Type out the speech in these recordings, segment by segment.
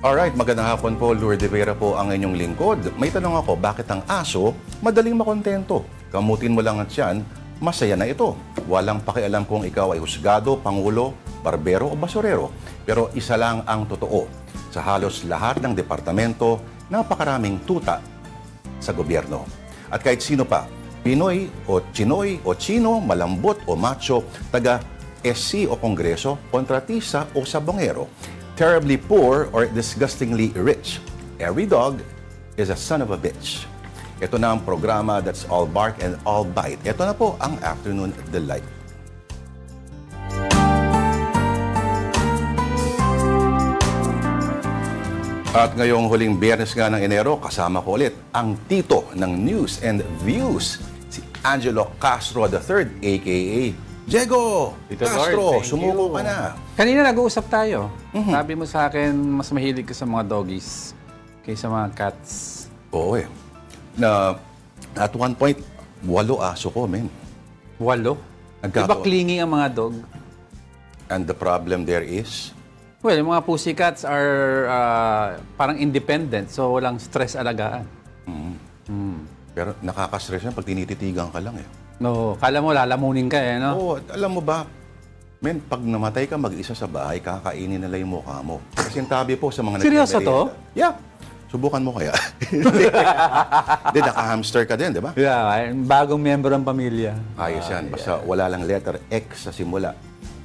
Alright, magandang hapon po. Lourdes Vera po ang inyong lingkod. May tanong ako, bakit ang aso madaling makontento? Kamutin mo lang at yan, masaya na ito. Walang pakialam kung ikaw ay husgado, pangulo, barbero o basurero. Pero isa lang ang totoo. Sa halos lahat ng departamento, napakaraming tuta sa gobyerno. At kahit sino pa, Pinoy o Chinoy o Chino, malambot o macho, taga SC o Kongreso, kontratista o sabongero, terribly poor or disgustingly rich, every dog is a son of a bitch. Ito na ang programa that's all bark and all bite. Ito na po ang Afternoon Delight. At ngayong huling Biyernes nga ng Enero, kasama ko ulit ang tito ng News and Views, si Angelo Castro III, a.k.a. Diego Tito Castro, Lord, thank sumuko you. ka na. Kanina nag-uusap tayo. Sabi mo sa akin, mas mahilig ka sa mga doggies kaysa mga cats. Oo eh. Na at one point, 8 aso ko, men. 8? Di ba clingy ang mga dog? And the problem there is, Well, yung mga pussycats are parang independent, so walang stress alagaan. pero nakaka-stress yan pag tinititigan ka lang eh. No, kala mo lalamunin ka eh, no? Oo, alam mo ba, men, pag namatay ka mag-isa sa bahay, kakainin nila yung mukha mo. Kasi yung tabi po sa mga Seryoso to? Yeah. Subukan mo kaya. Hindi, naka-hamster ka din, di ba? Yeah, bagong member ng pamilya. Ayos yan. Basta wala lang letter X sa simula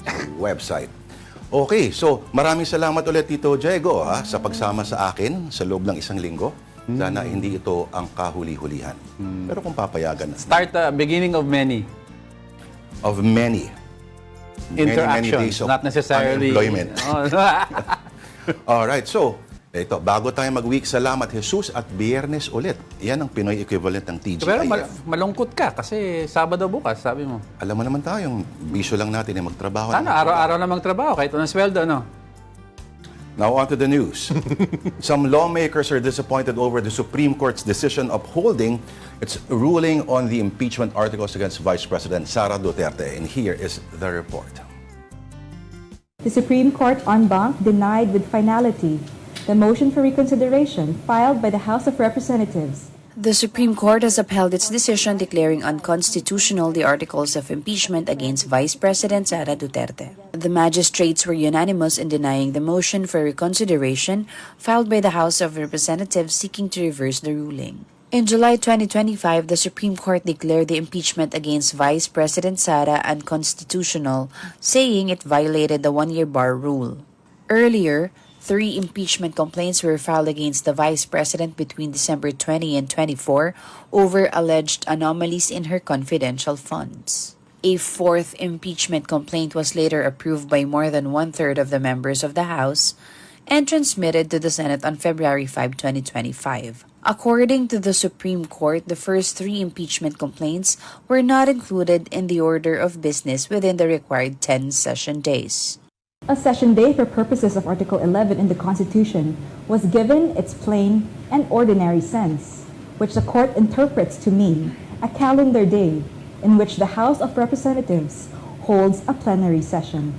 sa website. Okay, so maraming salamat ulit Tito Diego sa pagsama sa akin sa loob ng isang linggo. Sana hindi ito ang kahuli-hulihan. Pero kung papayagan na. Start beginning of many Of many interactions, days of not necessarily unemployment. Oh, Alright, so ito, bago tayo mag-week, salamat Jesus at Biyernes ulit. Yan ang Pinoy equivalent ng TGIF. Pero malungkot ka kasi Sabado bukas, sabi mo. Alam mo naman tayong bisyo lang natin ay magtrabaho. Sana araw-araw na magtrabaho kahit walang sweldo, no? Now on to the news. Some lawmakers are disappointed over the Supreme Court's decision upholding its ruling on the impeachment articles against Vice President Sara Duterte. And here is the report. The Supreme Court en banc denied with finality the motion for reconsideration filed by the House of Representatives. The Supreme Court has upheld its decision declaring unconstitutional the articles of impeachment against Vice President Sara Duterte. The magistrates were unanimous in denying the motion for reconsideration filed by the House of Representatives seeking to reverse the ruling. In July 2025, the Supreme Court declared the impeachment against Vice President Sara unconstitutional, saying it violated the one-year bar rule. Earlier, 3 impeachment complaints were filed against the Vice President between December 20 and 24 over alleged anomalies in her confidential funds. A 4th impeachment complaint was later approved by more than 1/3 of the members of the House and transmitted to the Senate on February 5, 2025. According to the Supreme Court, the first 3 impeachment complaints were not included in the order of business within the required 10 session days. A session day for purposes of Article 11 in the Constitution was given its plain and ordinary sense, which the Court interprets to mean a calendar day in which the House of Representatives holds a plenary session.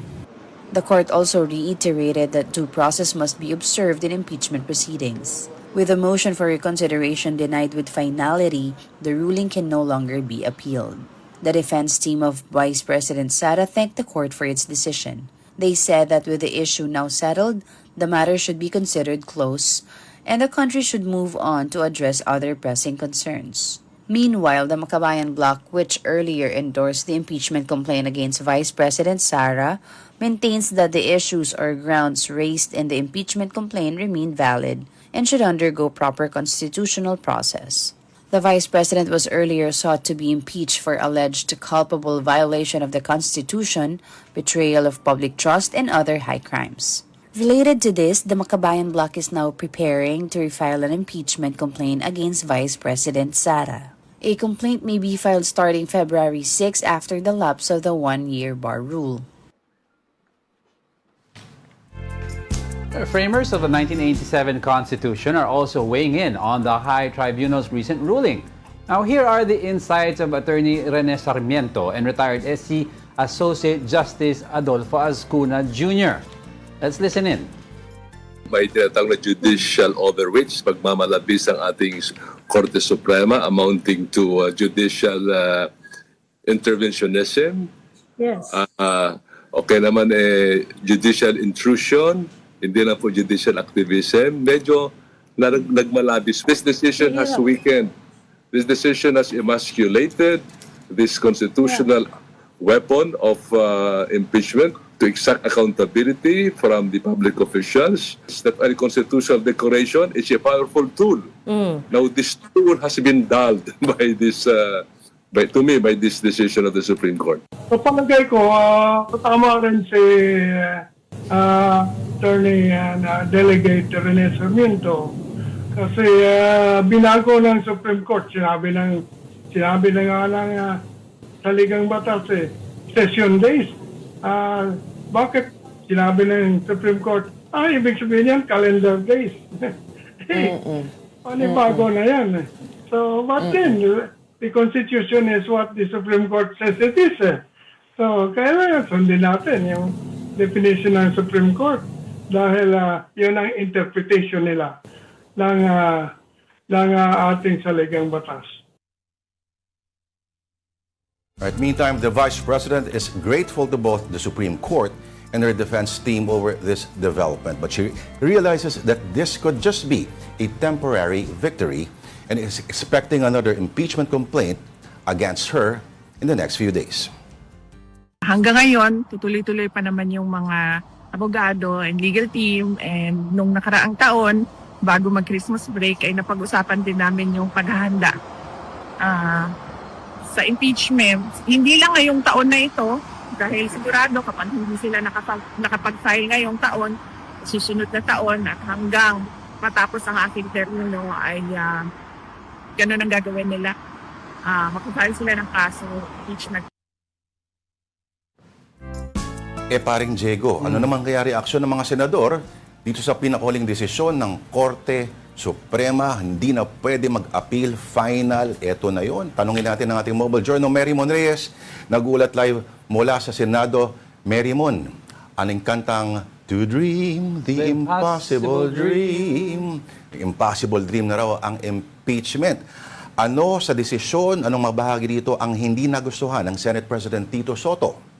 The court also reiterated that due process must be observed in impeachment proceedings. With a motion for reconsideration denied with finality, the ruling can no longer be appealed. The defense team of Vice President Sara thanked the court for its decision. They said that with the issue now settled, the matter should be considered close, and the country should move on to address other pressing concerns. Meanwhile, the Makabayan Bloc, which earlier endorsed the impeachment complaint against Vice President Sara, maintains that the issues or grounds raised in the impeachment complaint remain valid and should undergo proper constitutional process. The Vice President was earlier sought to be impeached for alleged culpable violation of the Constitution, betrayal of public trust, and other high crimes. Related to this, the Makabayan Bloc is now preparing to refile an impeachment complaint against Vice President Sara. A complaint may be filed starting February 6 after the lapse of the one-year bar rule. Framers of the 1987 Constitution are also weighing in on the High Tribunal's recent ruling. Now, here are the insights of Attorney Rene Sarmiento and retired SC Associate Justice Adolfo Azcuna Jr. Let's listen in. may tinatawag na judicial overreach, pagmamalabis ang ating Korte Suprema amounting to judicial interventionism. Yes. Okay naman judicial intrusion, hindi na po judicial activism. Medyo nagmalabis. This decision has weakened. This decision has emasculated this constitutional weapon of impeachment to exact accountability from the public officials. That a constitutional declaration is a powerful tool. Now, this tool has been dulled by this, by this decision of the Supreme Court. Sa palagay ko, tama rin si Attorney Delegate Rene Sarmiento kasi binago ng Supreme Court. Sinabi na nga ng saligang batas session days. Bakit sinabi ng Supreme Court, ibig sabihin yan, calendar days. Panibago na yan. So, but then, the Constitution is what the Supreme Court says it is. So, kaya sundin natin yung definition ng Supreme Court dahil yun ang interpretation nila ng ating saligang batas. Right, meantime, the Vice President is grateful to both the Supreme Court and her defense team over this development. But she realizes that this could just be a temporary victory and is expecting another impeachment complaint against her in the next few days. Hanggang ngayon, tutuloy-tuloy pa naman yung mga abogado and legal team, and nung nakaraang taon, bago mag-Christmas break, ay napag-usapan din namin yung paghahanda sa impeachment. Hindi lang ngayong taon na ito, dahil sigurado kapag hindi sila nakapag-file ngayong taon, susunod na taon at hanggang matapos ang aking termino ay ganun ang gagawin nila. Makapile sila ng kaso, impeachment. Paring Diego, ano naman kaya reaksyon ng mga senador dito sa pinakuling desisyon ng Korte Suprema? Hindi na pwede mag-appeal, final, eto na yon. Tanungin natin ang ating mobile journal, Mary Mon Reyes, nagulat live mula sa Senado. Mary Mon, anong kantang To Dream, the Impossible Dream? Impossible Dream na raw ang impeachment. Ano sa desisyon, anong mabahagi dito ang hindi nagustuhan ng Senate President Tito Soto?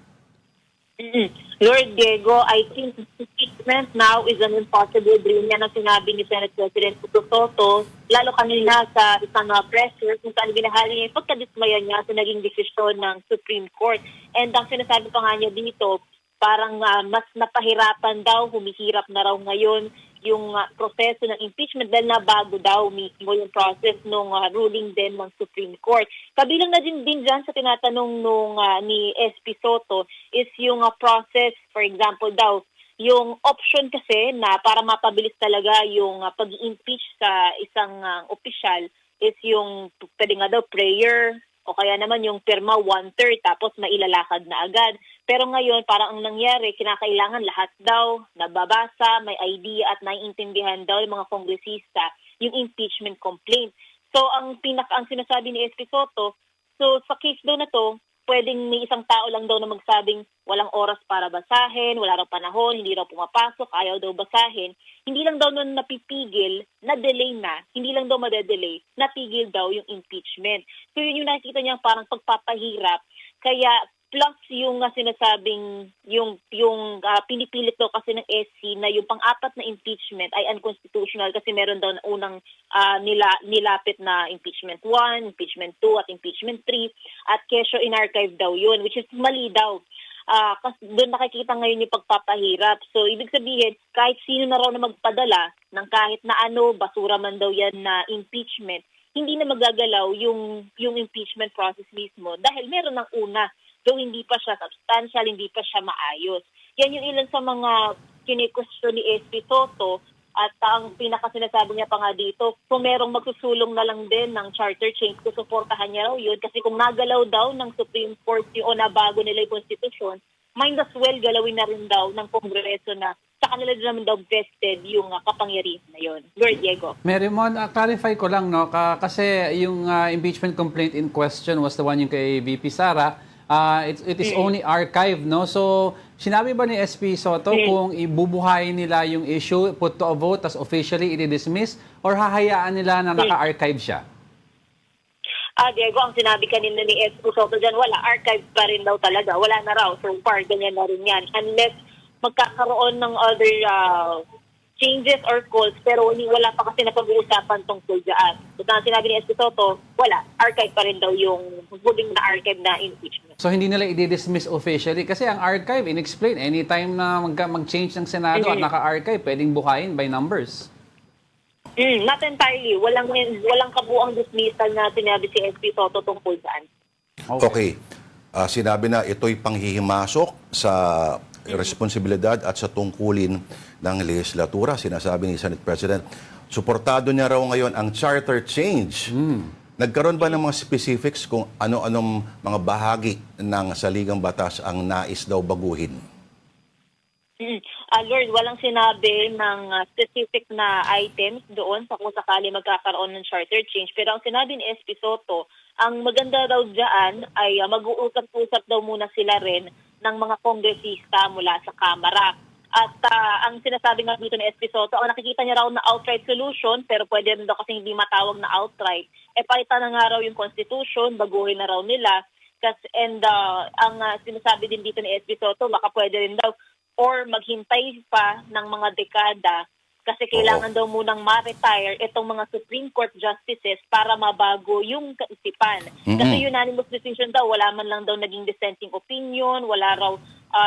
Lord Diego, I think impeachment now is an impossible dream. Yan ang sinabi ni Senate President Tito Soto, lalo kanina sa isang presser kung saan binahali niya yung pagkadismaya niya sa naging desisyon ng Supreme Court. And ang sinasabi pa nga niya dito, parang mas napahirapan daw, humihirap na raw ngayon yung proseso ng impeachment dahil nabago daw mismo yung process ng ruling din ng Supreme Court. Kabilang na din dyan sa tinatanong ni SP Soto is yung process, for example daw, yung option kasi na para mapabilis talaga yung pag-impeach sa isang opisyal is yung pwede nga daw prayer o kaya naman yung pirma 1/3 tapos mailalakad na agad. Pero ngayon, parang ang nangyari, kinakailangan lahat daw nababasa, may idea at naiintindihan daw yung mga kongresista yung impeachment complaint. So, ang sinasabi ni SP Soto, so sa case daw na to, pwedeng may isang tao lang daw na magsabing walang oras para basahin, wala raw panahon, hindi raw pumapasok, ayaw daw basahin. Hindi lang daw nun napipigil, na-delay na, hindi lang daw madedelay, natigil daw yung impeachment. So, yun yung nakikita niya parang pagpapahirap. Kaya plus yung sinasabing yung pinipilit daw kasi ng SC na yung pang-apat na impeachment ay unconstitutional kasi meron daw na unang nilapit na impeachment 1, impeachment 2 at impeachment 3 at kesyo in-archive daw yun, which is mali daw. Kasi doon nakikita ngayon yung pagpapahirap. So, ibig sabihin, kahit sino na raw na magpadala ng kahit na basura man daw yan na impeachment, hindi na magagalaw yung impeachment process mismo dahil meron ng una. Though hindi pa siya substantial, hindi pa siya maayos. Yan yung ilan sa mga kine-question ni SP Soto at ang pinakasinasabi niya pa nga dito, kung merong magsusulong na lang din ng charter change, susuportahan niya raw yun kasi kung nagalaw daw ng Supreme Court o nabago nila yung Constitution, might as well galawin na rin daw ng Kongreso na sa kanila din naman daw vested yung kapangyarihan na yun. Lord Diego. Mary Mon, clarify ko lang, no? Kasi yung impeachment complaint in question was the one yung kay VP Sara. it is only archive, no? So, sinabi ba ni SP Soto kung ibubuhayin nila yung issue, put to a vote, tas officially i-dismiss, or hahayaan nila na naka-archive siya? Diego, ang sinabi kanina ni SP Soto dyan, wala, archive pa rin daw talaga. Wala na raw. So far, ganyan na rin yan. Unless magkakaroon ng other changes or calls, pero wala pa kasi napag-uusapan tungkol dyan. So, ang sinabi ni SP Soto, wala, archive pa rin daw yung huling na archive na impeachment. So, hindi nila i-dismiss officially kasi ang archive, in-explain, anytime na mag-change ng Senado at naka-archive, pwedeng buhayin by numbers. Not entirely. Walang kabuang dismissal na sinabi si SP Soto tungkol dyan. Okay. Sinabi na ito'y panghihimasok sa responsibilidad at sa tungkulin ng legislatura. Sinasabi ni Senate President, suportado niya raw ngayon ang charter change. Nagkaroon ba ng mga specifics kung ano-anong mga bahagi ng saligang batas ang nais daw baguhin? Lord, walang sinabi ng specific na items doon sa kung sakali magkakaroon ng charter change. Pero ang sinabi ni SP Soto, ang maganda daw dyan ay mag-uusap-usap daw muna sila rin ng mga kongresista mula sa Kamara. At ang sinasabi nga dito ni SP Soto, ang nakikita niya raw na outright solution, pero pwede rin daw kasi hindi matawag na outright, palitan na nga raw yung constitution, baguhin na raw nila. Ang sinasabi din dito ni SP Soto, baka pwede rin daw or maghintay pa ng mga dekada kasi kailangan daw munang ma-retire itong mga Supreme Court justices para mabago yung kaisipan. Kasi unanimous decision daw, wala man lang daw naging dissenting opinion, wala raw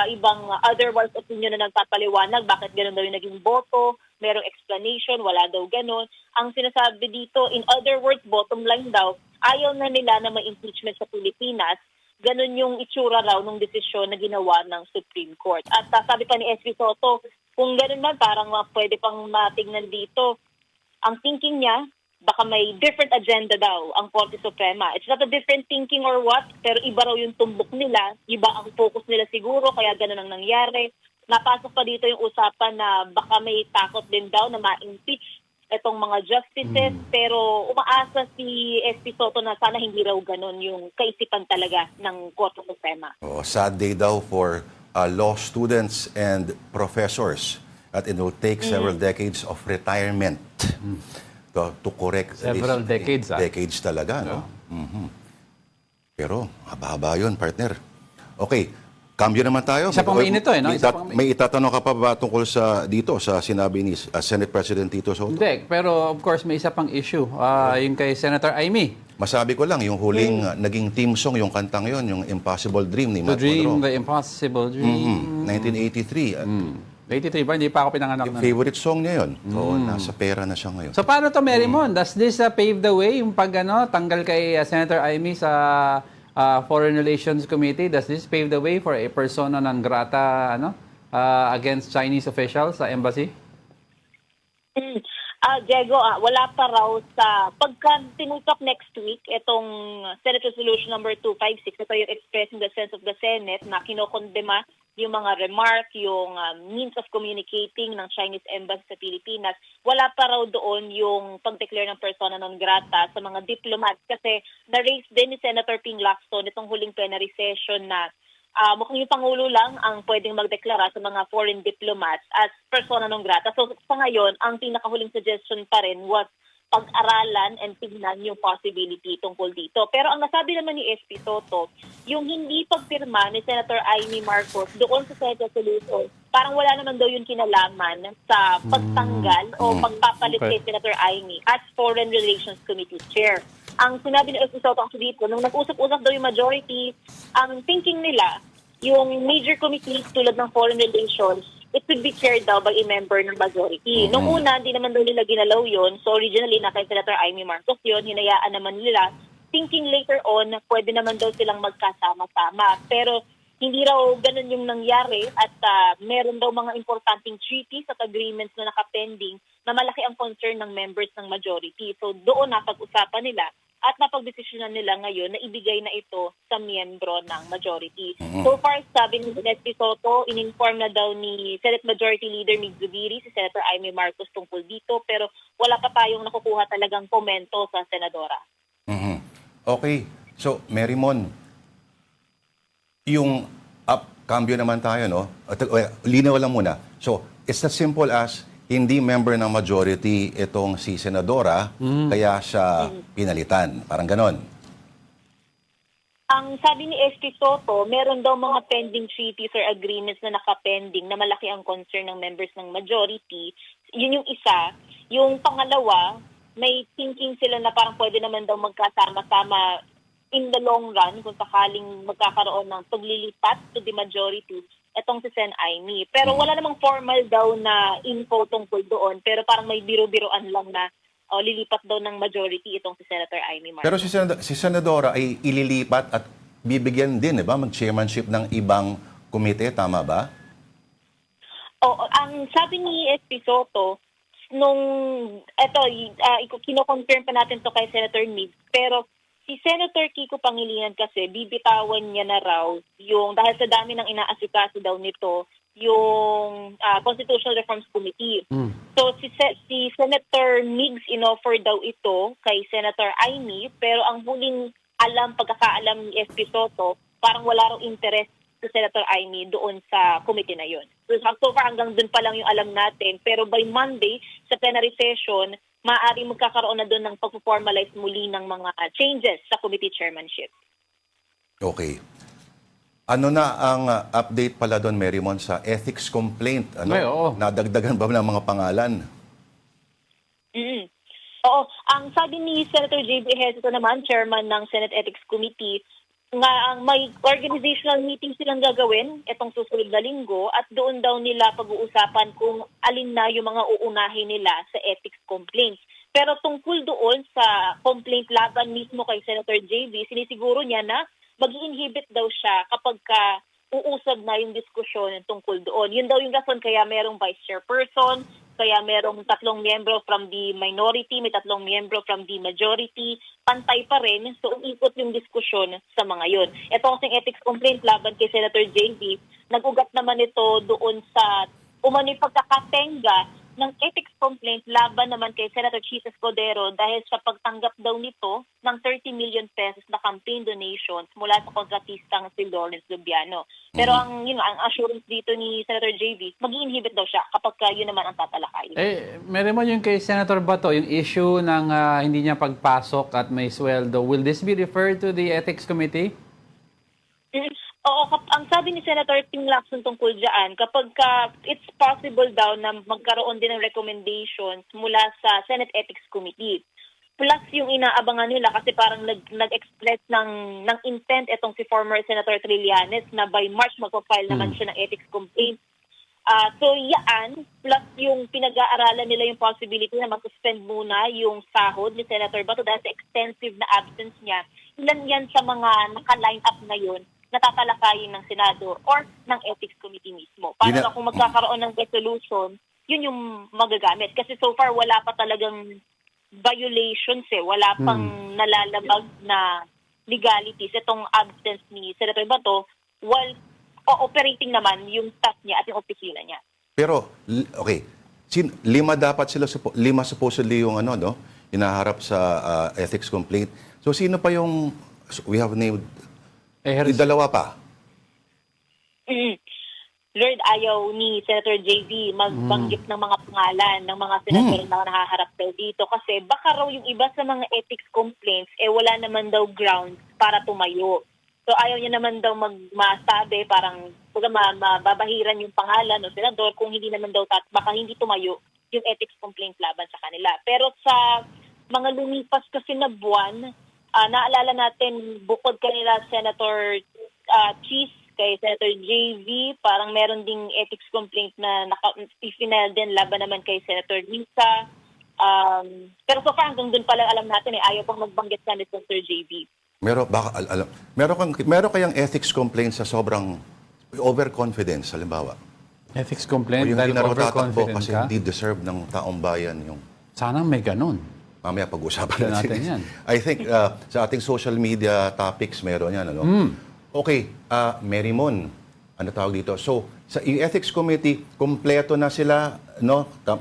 ibang otherwise opinion na nagpapaliwanag bakit gano'n daw yung naging boto, merong explanation, wala daw gano'n. Ang sinasabi dito, in other words, bottom line daw, ayaw na nila na may impeachment sa Pilipinas. Ganon yung itsura raw ng desisyon na ginawa ng Supreme Court. At sabi pa ni SP Soto, kung ganon man, parang pwede pang matignan dito. Ang thinking niya, baka may different agenda daw ang Korte Suprema. It's not a different thinking or what, pero iba raw yung tumbok nila, iba ang focus nila siguro, kaya ganon ang nangyari. Napasok pa dito yung usapan na baka may takot din daw na ma-impeach itong mga justices, pero umaasa si SP Soto na sana hindi raw ganun yung kaisipan talaga ng Korte Suprema. Sad day daw for law students and professors at it will take several decades of retirement to correct Several decades, decades talaga, no? Pero haba-haba yun, partner. Okay, cambio naman tayo. Isa pang mainit to, no? May itatanong ka pa ba tungkol sa dito, sa sinabi ni Senate President Tito Soto? Hindi, pero of course may isa pang issue, yung kay Senator Amy. Masabi ko lang, yung huling naging team song, yung kantang yon, yung Impossible Dream ni The Matt Dream, Monroe. The Impossible Dream. 1983. 83 ba? Hindi pa ako pinanganak Yung na. favorite song niya yun. Oo, nasa pera na siya ngayon. So paano to, Merrimon? Does this pave the way, yung tanggal kay Senator Amy sa Foreign Relations Committee? Does this pave the way for a persona non grata against Chinese officials sa embassy? Diego, wala pa raw sa pagka tinusap next week itong Senate Resolution number 256, ito yung expressing the sense of the Senate na kinokondema yung mga remark, yung means of communicating ng Chinese embassy sa Pilipinas. Wala pa raw doon yung pag-declare ng persona non grata sa mga diplomat kasi na-raise din ni Senator Ping Lacson itong huling plenary session na mukhang yung Pangulo lang ang pwedeng magdeklara sa mga foreign diplomats as persona non grata. So sa ngayon, ang pinakahuling suggestion pa rin was pag-aralan and tignan yung possibility tungkol dito. Pero ang nasabi naman ni SP Soto, yung hindi pagpirma ni Senator Amy Marcos doon sa Senate Resolution, parang wala naman daw yung kinalaman sa pagtanggal o pagpapalit kay Senator Amy as Foreign Relations Committee Chair. Ang sinabi ni SP Soto dito, nung nag-usap-usap daw yung majority, ang thinking nila, yung major committee tulad ng foreign relations, it should be chaired daw by a member ng majority. Nung una, hindi naman daw nila ginalaw yun. So originally, na kay Senator Amy Marcos yun, hinayaan naman nila. Thinking later on, pwede naman daw silang magkasama-sama. Pero hindi raw ganun yung nangyari at meron daw mga importanteng treaties at agreements na nakapending na malaki ang concern ng members ng majority. So doon napag-usapan nila at napagdesisyonan nila ngayon na ibigay na ito sa miyembro ng majority. So far, sabi ni SP Soto, in-inform na daw ni Senate Majority Leader Mig Zubiri, si Senator Amy Marcos tungkol dito, pero wala pa tayong nakukuha talagang komento sa Senadora. Okay. So, Merrimon, Yung cambio naman tayo, no? Linaw lang muna. So, it's as simple as hindi member ng majority itong si Senadora, kaya siya pinalitan. Parang ganon. Ang sabi ni SP Soto, meron daw mga pending treaties or agreements na nakapending na malaki ang concern ng members ng majority. Yun yung isa. Yung pangalawa, may thinking sila na parang pwede naman daw magkasama-sama in the long run kung sakaling magkakaroon ng paglilipat to the majority, etong si Sen. Aimee. Pero wala namang formal daw na info tungkol doon, pero parang may biro-biroan lang na lilipat daw ng majority itong si Senator Aimee Marcos. Pero si Senadora ay ililipat at bibigyan din, di ba, mag-chairmanship ng ibang komite, tama ba? Ang sabi ni SP Soto, kino-confirm pa natin to kay Senator Migs, pero si Senator Kiko Pangilinan kasi bibitawan niya na raw yung, dahil sa dami ng inaasikaso daw nito, yung Constitutional Reforms Committee. So si Senator Migs inoffer daw ito kay Senator Aimee, pero ang huling pagkakaalam ni SP Soto, parang wala raw interest si Senator Aimee doon sa committee na yun. So far hanggang dun pa lang yung alam natin, pero by Monday sa plenary session, maaari magkakaroon na doon ng pag-formalize muli ng mga changes sa committee chairmanship. Okay. Ano na ang update pala doon, Marymon, sa ethics complaint? Ay, oo. Nadagdagan ba ng mga pangalan? Oo. Ang sabi ni Senator J.B. Ejercito naman, chairman ng Senate Ethics Committee, nga ang may organizational meeting silang gagawin itong susunod na linggo at doon daw nila pag-uusapan kung alin na yung mga uunahin nila sa ethics complaints. Pero tungkol doon sa complaint laban mismo kay Senator JB, sinisiguro niya na mag-inhibit daw siya kapag uusad na yung diskusyon tungkol doon. Yun daw yung rason kaya merong vice chairperson, kaya merong 3 miyembro from the minority, may 3 miyembro from the majority, pantay pa rin, so umikot yung diskusyon sa mga yun. Ito kasing ethics complaint laban kay Senator JB, nag-ugat naman ito doon sa umano'y pagkakatenga ng ethics complaint laban naman kay Senator Chis Escudero dahil sa pagtanggap daw nito ng 30 million pesos na campaign donations mula sa kontratistang si Lawrence Lubiano. Pero ang assurance dito ni Senator JB, mag-inhibit daw siya kapag yun naman ang tatalakayin. Meron mo yung kay Senator Bato, yung issue ng hindi niya pagpasok at may sweldo. Will this be referred to the Ethics Committee? Oo, ang sabi ni Senator Tim Lacson tungkol dyan, kapag it's possible daw na magkaroon din ng recommendations mula sa Senate Ethics Committee. Plus yung inaabangan nila kasi parang nag-express ng intent itong si former Senator Trillanes na by March magpa-file naman siya ng ethics complaint. So yan, plus yung pinag-aaralan nila yung possibility na mag-suspend muna yung sahod ni Senator Bato dahil sa extensive na absence niya. Ilan yan sa mga naka-line up na yun natatalakayin ng Senado or ng Ethics Committee mismo. Para na kung magkakaroon ng resolution, yun yung magagamit. Kasi so far, wala pa talagang violations Wala pang nalalabag na legalities. Itong absence ni Senator Bato, while operating naman yung staff niya at yung opisina niya. Pero, okay, 5 dapat sila, 5 supposedly yung inaharap sa ethics complaint. So, sino pa yung, we have named, dalawa pa? Lord, ayaw ni Senator JB magbanggit ng mga pangalan ng mga senator na nahaharap daw dito kasi baka raw yung iba sa mga ethics complaints wala naman daw grounds para tumayo. So ayaw niya naman daw masabi, parang mababahiran yung pangalan ng senador kung hindi naman daw baka hindi tumayo yung ethics complaint laban sa kanila. Pero sa mga lumipas kasi na buwan, naalala natin, bukod kanila Senator Chis, kay Senator JV, parang meron ding ethics complaint na i-final din laban naman kay Senator Lisa. Pero so far, hanggang dun pala alam natin, ayaw pang magbanggit ka ni Senator JV. Meron kayang ethics complaint sa sobrang overconfidence, halimbawa? Ethics complaint O yung dahil hindi na raw tatakbo overconfident kasi ka? hindi deserve ng taong bayan yung... Sana may ganun. Mamaya pag-usapan Natin yan. I think sa ating social media topics meron yan. Okay, Marymon, ano tawag dito? So, sa ethics committee, kumpleto na sila,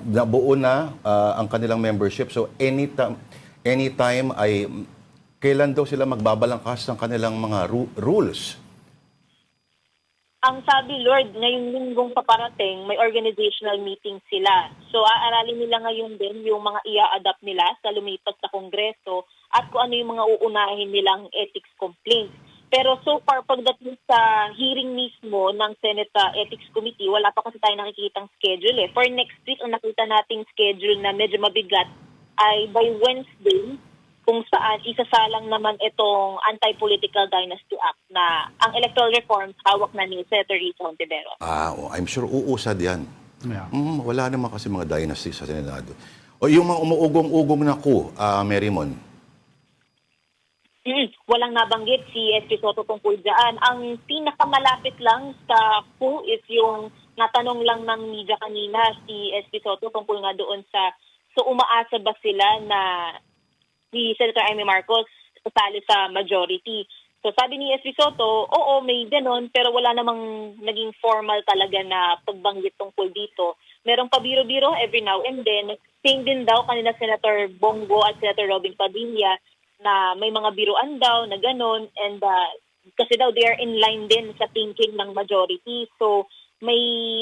nabuo na ang kanilang membership. So, anytime ay kailan daw sila magbabalangkas ng kanilang mga rules? Ang sabi, Lord, ngayong linggong paparating, may organizational meeting sila. So, aaralin nila ngayon din yung mga i-adapt nila sa lumipas sa Kongreso at kung ano yung mga uunahin nilang ethics complaints. Pero so far, pagdating sa hearing mismo ng Senate Ethics Committee, wala pa kasi tayo nakikitang schedule eh. For next week, ang nakita nating schedule na medyo mabigat ay by Wednesday, kung saan isasalang naman itong Anti-Political Dynasty Act na ang electoral reforms hawak na ni Senator Risa Hontiveros. I'm sure uusad yan. Yeah. Wala naman kasi mga dynasty sa Senado. O yung mga umuugong-ugong na coup, Mary Mon. Walang nabanggit si SP Soto tungkol dyan. Ang pinakamalapit lang sa coup is yung natanong lang ng media kanina si SP Soto tungkol nga doon sa so umaasa ba sila na si Senator Amy Marcos sasali sa majority. So sabi ni SP Soto, oo, may ganon, pero wala namang naging formal talaga na pagbanggit tungkol dito. Merong pabiro-biro every now and then. Same din daw kanina Senator Bongo at Senator Robin Padilla na may mga biruan daw na ganon, and kasi daw they are in line din sa thinking ng majority. So may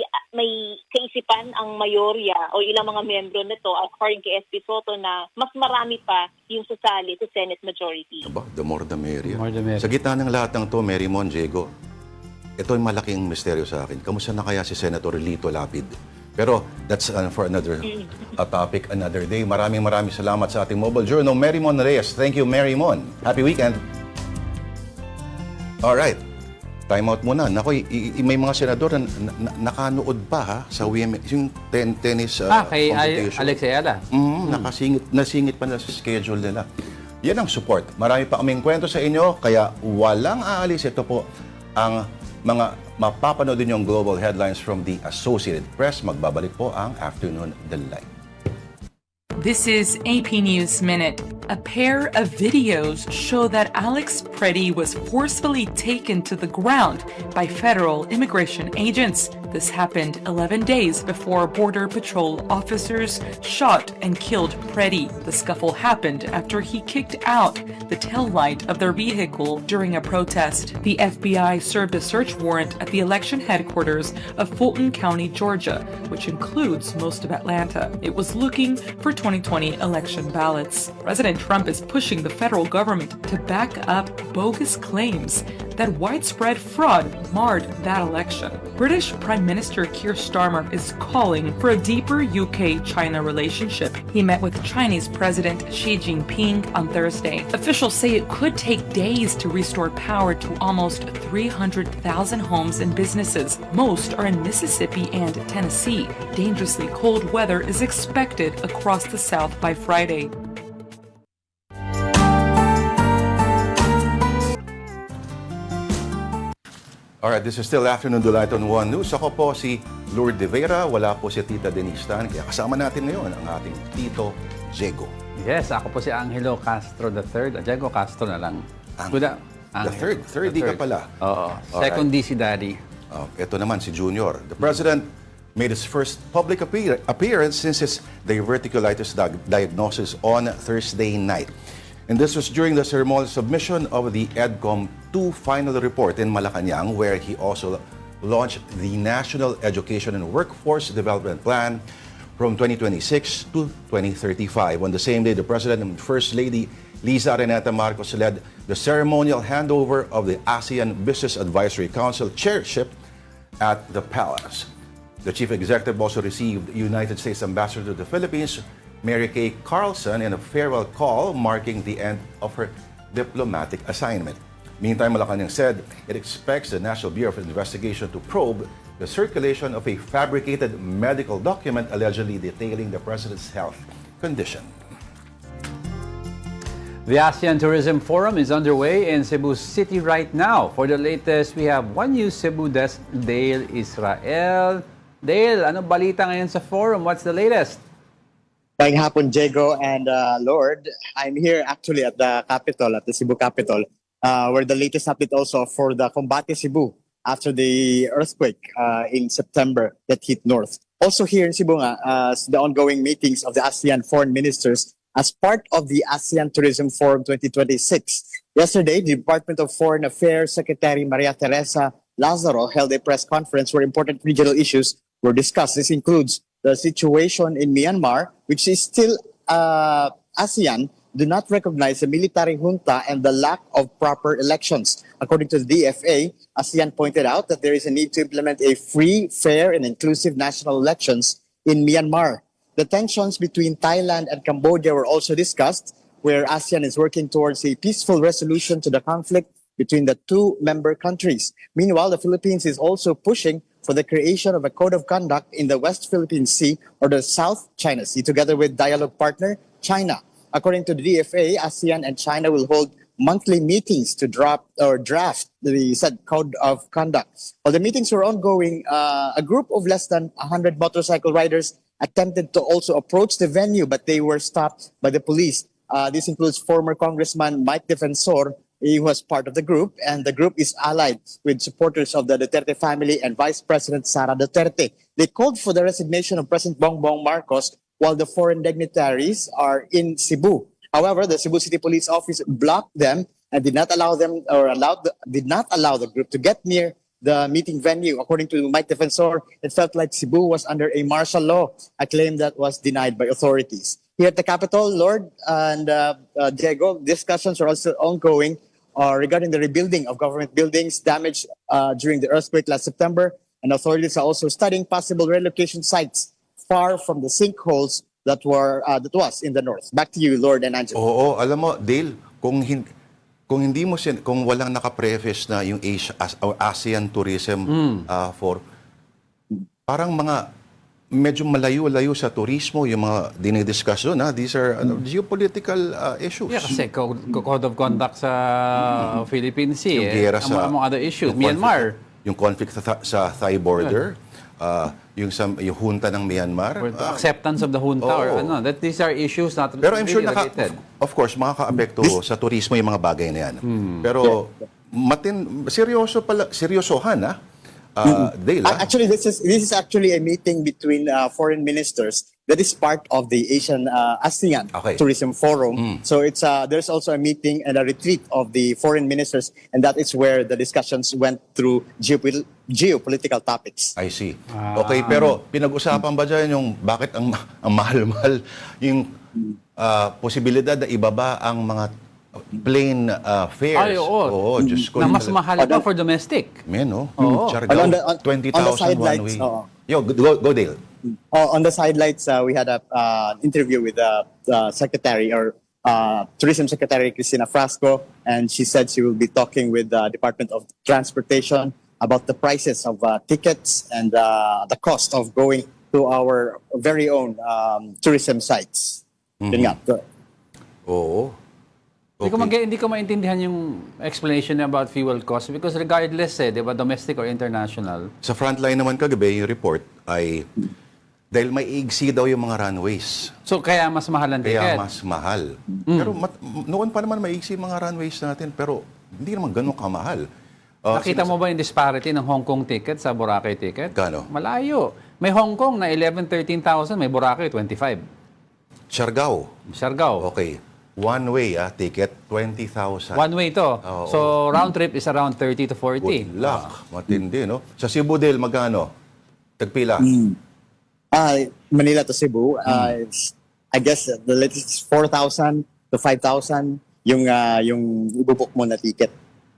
kaisipan ang mayorya o ilang mga miyembro nito according kay SP Soto na mas marami pa yung sasali sa Senate majority. Aba, the more the merrier. More the merrier. Sa gitna ng lahat ng to, Mary Mon, Diego, ito ay malaking misteryo sa akin. Kamusta na kaya si Senator Lito Lapid? Pero that's for another topic, another day. Maraming salamat sa ating mobile journal. Mary Mon Reyes. Thank you, Mary Mon. Happy weekend. All right. Time out muna. Naku, may mga senador na nakanood pa ha, sa women, yung tennis Kay competition. Alex Ayala. Nasingit pa na sa schedule nila. Yan ang support. Marami pa kaming kwento sa inyo, kaya walang aalis. Ito po ang mga mapapanood din yung global headlines from the Associated Press. Magbabalik po ang Afternoon Delight. This is AP News Minute. A pair of videos show that Alex Preddy was forcefully taken to the ground by federal immigration agents. This happened 11 days before Border Patrol officers shot and killed Preddy. The scuffle happened after he kicked out the taillight of their vehicle during a protest. The FBI served a search warrant at the election headquarters of Fulton County, Georgia, which includes most of Atlanta. It was looking for 2020 election ballots. President Trump is pushing the federal government to back up bogus claims that widespread fraud marred that election. British Prime Minister Keir Starmer is calling for a deeper UK-China relationship. He met with Chinese President Xi Jinping on Thursday. Officials say it could take days to restore power to almost 300,000 homes and businesses. Most are in Mississippi and Tennessee. Dangerously cold weather is expected across the South by Friday. Alright, this is still Afternoon Delight on One News. Ako po si Lourdes de Vera, wala po si Tita Denise Tan, kaya kasama natin ngayon ang ating Tito Diego. Yes, ako po si Angelo Castro III. Diego Castro na lang. The third di ka pala. Oo. Alright. Second DC daddy. Ito naman si Junior. The President made his first public appearance since his diverticulitis diagnosis on Thursday night. And this was during the ceremonial submission of the EDCOM 2 final report in Malacanang, where he also launched the National Education and Workforce Development Plan from 2026 to 2035. On the same day, the President and First Lady Liza Araneta Marcos led the ceremonial handover of the ASEAN Business Advisory Council chairship at the Palace. The Chief Executive also received United States Ambassador to the Philippines, Mary Kay Carlson, in a farewell call marking the end of her diplomatic assignment. Meantime, Malacanang said it expects the National Bureau of Investigation to probe the circulation of a fabricated medical document allegedly detailing the president's health condition. The ASEAN Tourism Forum is underway in Cebu City right now. For the latest, we have One News Cebu desk, Dale Israel. Dale, anong balita ngayon sa forum? What's the latest? Magandang hapon, Diego and Lord. I'm here actually at the Capitol, at the Cebu Capitol, where the latest update also for the Combate Cebu after the earthquake in September that hit north. Also here in Cebu, the ongoing meetings of the ASEAN foreign ministers as part of the ASEAN Tourism Forum 2026. Yesterday, the Department of Foreign Affairs Secretary Maria Teresa Lazaro held a press conference where important regional issues were discussed. This includes the situation in Myanmar, which is still ASEAN do not recognize the military junta and the lack of proper elections. According to the DFA, ASEAN pointed out that there is a need to implement a free, fair, and inclusive national elections in Myanmar. The tensions between Thailand and Cambodia were also discussed, where ASEAN is working towards a peaceful resolution to the conflict between the two member countries. Meanwhile, the Philippines is also pushing for the creation of a code of conduct in the West Philippine Sea or the South China Sea, together with dialogue partner China. According to the DFA, ASEAN and China will hold monthly meetings to draft the said code of conduct. While the meetings were ongoing, a group of less than 100 motorcycle riders attempted to also approach the venue, but they were stopped by the police. This includes former Congressman Mike Defensor. He was part of the group, and the group is allied with supporters of the Duterte family and Vice President Sara Duterte. They called for the resignation of President Bongbong Marcos while the foreign dignitaries are in Cebu. However, the Cebu City Police Office blocked them and did not allow the group to get near the meeting venue. According to Mike Defensor, it felt like Cebu was under a martial law, a claim that was denied by authorities. Here at the Capitol, Lord and Diego, discussions are also ongoing regarding the rebuilding of government buildings damaged during the earthquake last September, and authorities are also studying possible relocation sites far from the sinkholes that was in the north. Back to you, Lord and Angelo. Oo, alam mo, Dale, kung walang naka-preface na yung ASEAN Tourism for parang mga medyo malayo-layo sa turismo yung mga dinidiscuss doon. These are geopolitical issues. Yeah, kasi code of conduct sa Philippine Sea, Yung giyera among other issues. yung Myanmar. Yung conflict sa Thai border, yung junta ng Myanmar. Or the acceptance of the junta or ano. That these are issues not Pero I'm sure really related. of course, makaka-apekto sa turismo yung mga bagay na yan. Pero seryosohan Dale, Actually, this is actually a meeting between foreign ministers that is part of the ASEAN Tourism Forum. So it's there's also a meeting and a retreat of the foreign ministers, and that is where the discussions went through geopolitical topics. I see. Okay, pero pinag-usapan ba dyan yung bakit ang mahal-mahal yung posibilidad na ibaba ang mga plane fares? Ay, oo. Diyos ko. Na mas mahal pa for domestic. Men, no? Oo. Chargaw, on the 20,000 one sidelights, way. Yo, go Dale. On the sidelights, we had an interview with the secretary or tourism secretary Cristina Frasco, and she said she will be talking with the Department of Transportation about the prices of tickets and the cost of going to our very own tourism sites. Yun nga. Oo. Hindi ko maintindihan yung explanation about fuel cost because regardless di ba, domestic or international. Sa frontline naman kagabi, yung report ay dahil may igsi daw yung mga runways. So kaya mas mahal ang ticket? Kaya mas mahal. Pero noon pa naman may igsi mga runways natin, pero hindi naman ganun kamahal. Nakita mo ba yung disparity ng Hong Kong ticket sa Boracay ticket? Gano? Malayo. May Hong Kong na 11,000-13,000, may Boracay 25. Siargao. Okay. One way ticket, 20,000. One way to. Oo. So round trip is around 30 to 40. Good luck. Matindi, no? Sa Cebu, Del, magkano? Tagpila? Manila to Cebu, I guess the latest is 4,000 to 5,000 yung ibubuk mo na ticket.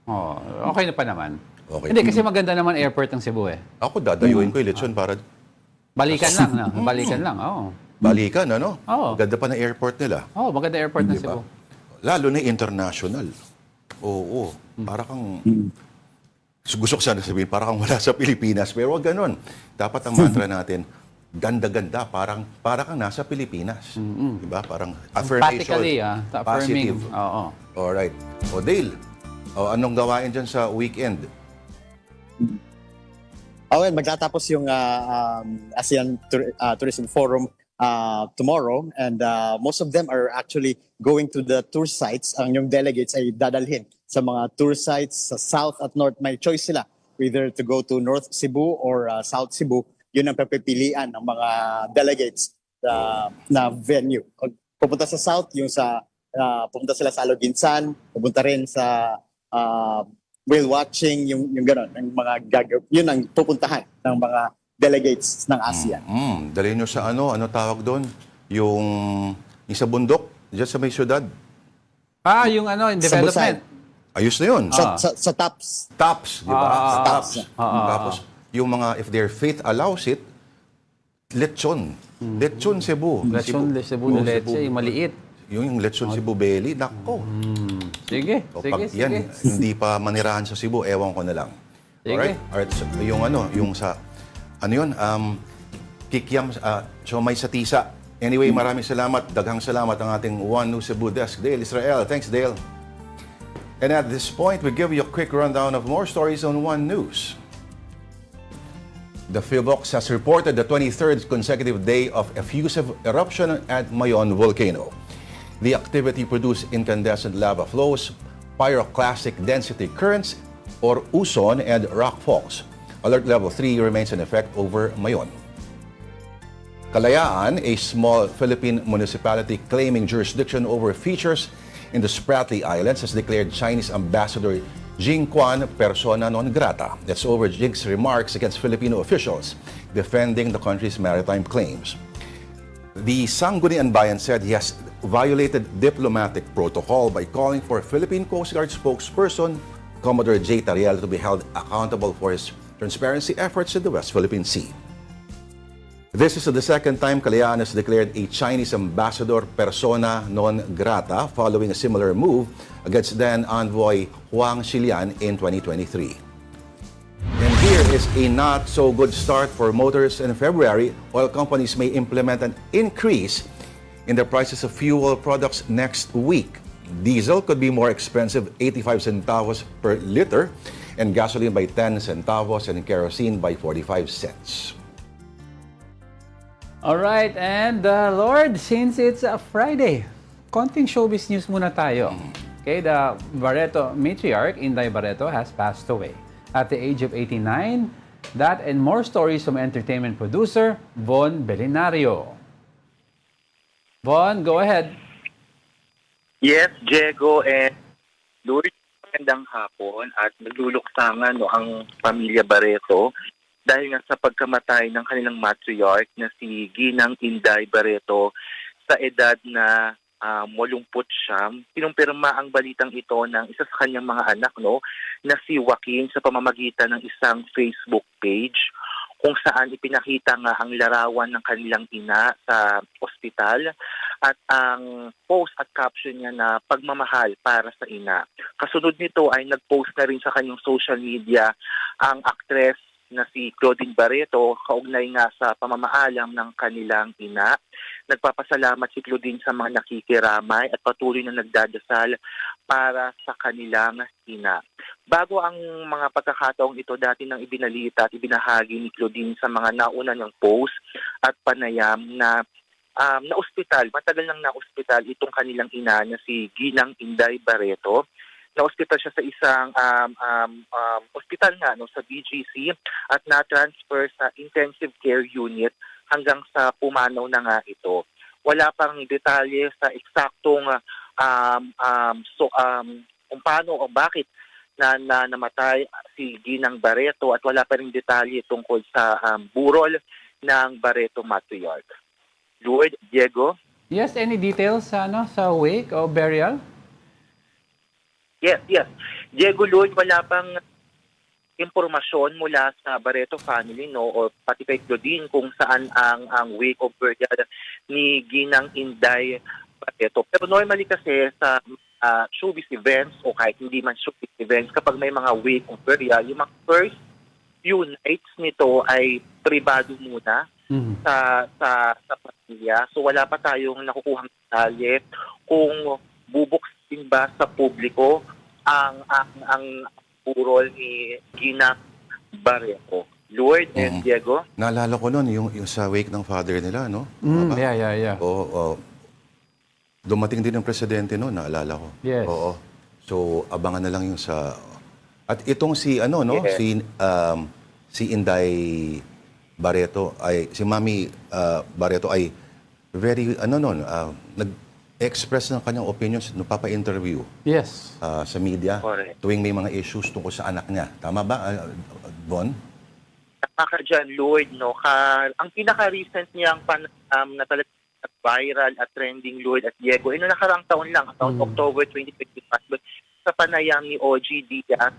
Oh, okay na pa naman. Okay. Hindi, kasi maganda naman airport ng Cebu eh. Ako, dadayuin ko yung lechon para Balikan lang, no? Balikan lang, oo. balikan, ano? Oo. Ganda pa ng airport nila. Maganda airport ng Diba? Cebu. Lalo na international. Oo. Para kang... Gusto ko sana sabihin, para kang wala sa Pilipinas. Pero wag ganun. Dapat ang mantra natin, ganda-ganda, para kang nasa Pilipinas. Diba? Parang affirmation. Emphatically, affirming. Positive. Oo. Alright. O Dale, anong gawain dyan sa weekend? Well, magtatapos yung ASEAN Tourism Forum tomorrow, and most of them are actually going to the tour sites. Ang yung delegates ay dadalhin sa mga tour sites sa South at North. May choice sila whether to go to North Cebu or South Cebu. Yun ang pagpipilian ng mga delegates na venue. Pupunta sa South, pupunta sila sa Aloginsan, pupunta rin sa while watching yung gano'n, yung mga yun ang pupuntahan ng mga delegates ng ASEAN. Dalhin nyo sa ano tawag doon? Yung sa bundok, dyan sa may syudad. Yung Sa development. Ayos na yun. Sa TAPS. Tops, di ba? Sa tops. Ah. Tapos, yung mga, if their faith allows it, lechon. Lechon Cebu. Lechon Cebu de leche, yung maliit. Yung lechon Cebu belly, nako. Sige, O, sige, pag sige. yan, hindi pa manirahan sa Cebu, ewan ko na lang. Sige. Alright, so, yung sa, kikiam, siomay sa tisa. Anyway, maraming salamat, daghang salamat ang ating One News Cebu desk, Dale Israel. Thanks, Dale. And at this point, we give you a quick rundown of more stories on One News. The Philox has reported the 23rd consecutive day of effusive eruption at Mayon volcano. The activity produced incandescent lava flows, pyroclastic density currents, or uson, and rock falls. Alert level 3 remains in effect over Mayon. Kalayaan, a small Philippine municipality claiming jurisdiction over features in the Spratly Islands, has declared Chinese Ambassador Jing Quan persona non grata. That's over Jing's remarks against Filipino officials defending the country's maritime claims. The Sangguniang Bayan said he has violated diplomatic protocol by calling for Philippine Coast Guard spokesperson Commodore J. Tariel to be held accountable for his transparency efforts in the West Philippine Sea. This is the second time Kalayaan has declared a Chinese ambassador persona non grata following a similar move against then envoy Huang Xilian in 2023. And here is a not so good start for motors in February. Oil companies may implement an increase in the prices of fuel products next week. Diesel could be more expensive, 85 centavos per liter, and gasoline by 10 centavos and kerosene by 45 cents. All right, and Lord, since it's a Friday, konting showbiz news muna tayo. Okay, the Barreto matriarch, Inday Barreto, has passed away at the age of 89. That and more stories from entertainment producer Von Belinario. Von, go ahead. Yes, Diego and Lord, magandang hapon at nagluluksangan ang pamilya Barreto dahil nga sa pagkamatay ng kanilang matriarch na si Ginang Inday Barreto sa edad na 80. Pinumpirma ang balitang ito ng isa sa kanyang mga anak na si Joaquin sa pamamagitan ng isang Facebook page kung saan ipinakita nga ang larawan ng kanilang ina sa ospital at ang post at caption niya na pagmamahal para sa ina. Kasunod nito ay nag-post na rin sa kanyang social media ang actress na si Claudine Barreto kaugnay nga sa pamamaalam ng kanilang ina. Nagpapasalamat si Claudine sa mga nakikiramay at patuloy na nagdadasal para sa kanilang ina. Bago ang mga pagkakataong ito dati nang ibinalita at ibinahagi ni Claudine sa mga nauna niyang post at panayam na na-ospital, matagal nang na-ospital itong kanilang ina na si Ginang Inday Barreto. Na-hospital siya sa isang hospital nga sa BGC at na-transfer sa intensive care unit hanggang sa pumanaw na nga ito. Wala pang detalye sa eksaktong kung paano o bakit na namatay si Ginang Barreto at wala pa ring detalye tungkol sa burol ng Barreto matriarch. Lord, Diego? Yes, any details sa wake o burial? Yes. Diego, Lloyd, wala pang impormasyon mula sa Barreto family o pati kay Claudine kung saan ang wake of burial ni Ginang Inday Barreto. Pero normally kasi sa showbiz events o kahit hindi man showbiz events, kapag may mga wake of burial, yung mga first few nights nito ay pribado muna sa pamilya. So wala pa tayong nakukuhang detalye kung bubuksin ba sa publiko ang burol ni Ginang Barreto. Lord and Diego? Naalala ko noon yung sa wake ng father nila, no? Yeah. Oo. Dumating din ang presidente noon, naalala ko. Yes. Oo. So abangan na lang yung sa at itong si Yes. si Inday Barreto ay si Mami Barreto ay very express ng kanyang opinions no papa-interview Yes. sa media Correct. tuwing may mga issues tungkol sa anak niya. Tama ba, Von? Tama ka dyan, Lloyd, no? Ang pinaka-recent niyang na talagang viral at trending, Lloyd at Diego, noong nakarang taon lang, taon October 2025, sa panayam ni OG Diaz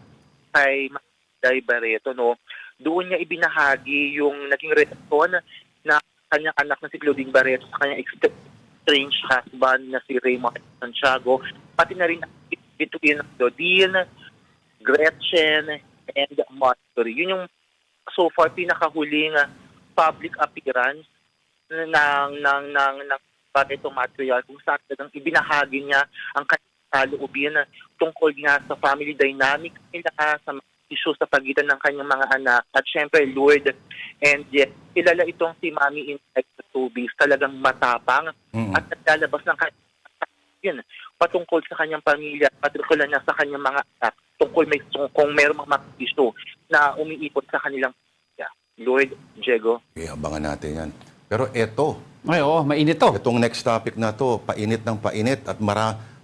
kay Day Barreto, no? Doon niya ibinahagi yung naging reaksyon na kanyang anak na si Claudine Barreto sa kanyang estranged husband na si Raymond Santiago, pati na rin between Dodine, Gretchen, and Marjorie. Yun yung so far pinakahuling public appearance ng Barreto material kung saan talagang ibinahagi niya ang kanyang saloobin tungkol nga sa family dynamic nila, sa mga issues sa pagitan ng kanyang mga anak. At syempre, Lord, and yet, kilala itong si Mami Insect sa Tubis, talagang matapang at naglalabas ng kanyang patungkol sa kanyang pamilya, patungkol na sa kanyang mga anak, tungkol kung mayroong mga issue na umiipot sa kanilang pamilya. Lord, Diego. Okay, abangan natin yan. Pero eto, Ay, oo, mainit to. itong next topic na to, painit ng painit at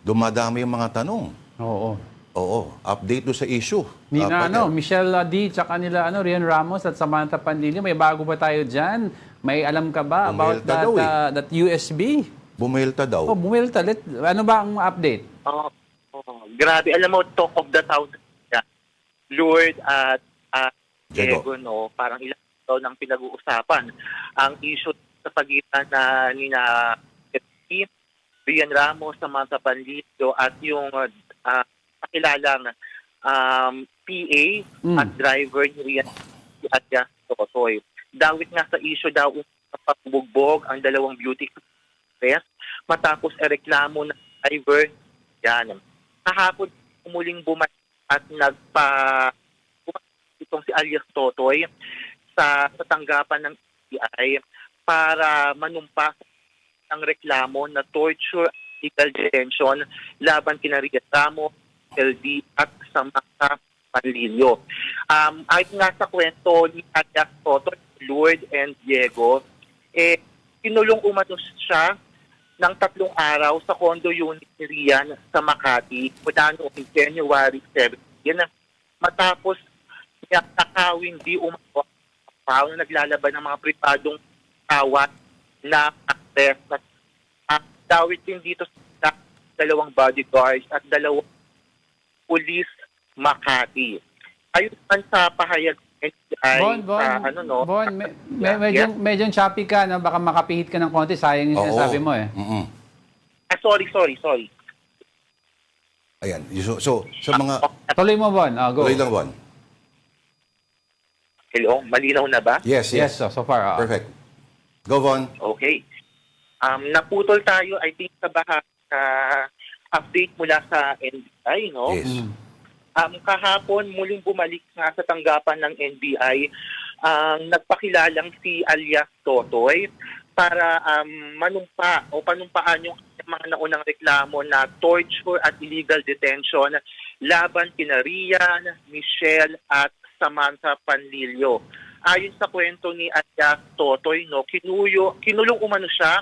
dumadami yung mga tanong. Oo. Oo, update do sa issue. Nina, Partner. Michelle D, tsaka nila, Rian Ramos at Samantha Panlilio, may bago pa tayo dyan. May alam ka ba about Bumelta daw that USB? Bumelta daw. Oh, bumilta. Ano ba ang update? Grabe, alam mo, talk of the town. Lord at Diego. Diego, no, parang ilang taon nang pinag-uusapan ang issue sa pagitan na nina Rian Ramos, Samantha Panlilio at yung kakilalang PA at driver ni Rian at Totoy. Dawit nga sa issue daw sa pagbugbog ang dalawang beauty quest matapos reklamo ng driver. Yan. Kahapon umuling bumalik at itong si alias Totoy sa tanggapan ng FBI para manumpa ang reklamo na torture at illegal detention laban kina Rian Ramos, LD at Samantha Panlilio. Ayon nga sa kwento ni alias Totoy, Lord and Diego, kinulong umano siya ng 3 araw sa condo unit ni Rian sa Makati mula noong January 17 matapos niya nakawin di umano na naglalaban ng mga pribadong tawat na aktres at dawit din dito sa 2 bodyguards at 2 pulis Makati. Ayun man sa pahayag ay Bon, medyo choppy ka, no? Baka makapihit ka ng konti, sayang yung sinasabi mo eh. Sorry. Ayan. So sa mga... Tuloy mo, Bon. Go. Tuloy lang, Bon. Hello, malinaw na ba? Yes. So far. Perfect. Go, Von. Okay. Naputol tayo, I think, sa update mula sa NBI, no? Yes. Kahapon, muling bumalik nga sa tanggapan ng NBI ang nagpakilalang si alias Totoy para manumpa o panumpaan yung mga naunang reklamo na torture at illegal detention laban kina Rian, Michelle at Samantha Panlilio. Ayon sa kwento ni alias Totoy, no, kinulong umano siya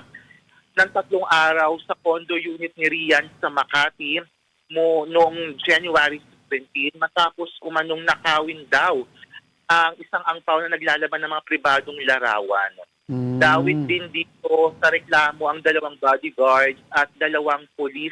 ng 3 araw sa condo unit ni Rian sa Makati noong January 17 matapos umanong nakawin daw ang isang angpaw na naglalaban ng mga pribadong larawan. Dawit din dito sa reklamo ang 2 bodyguards at 2 pulis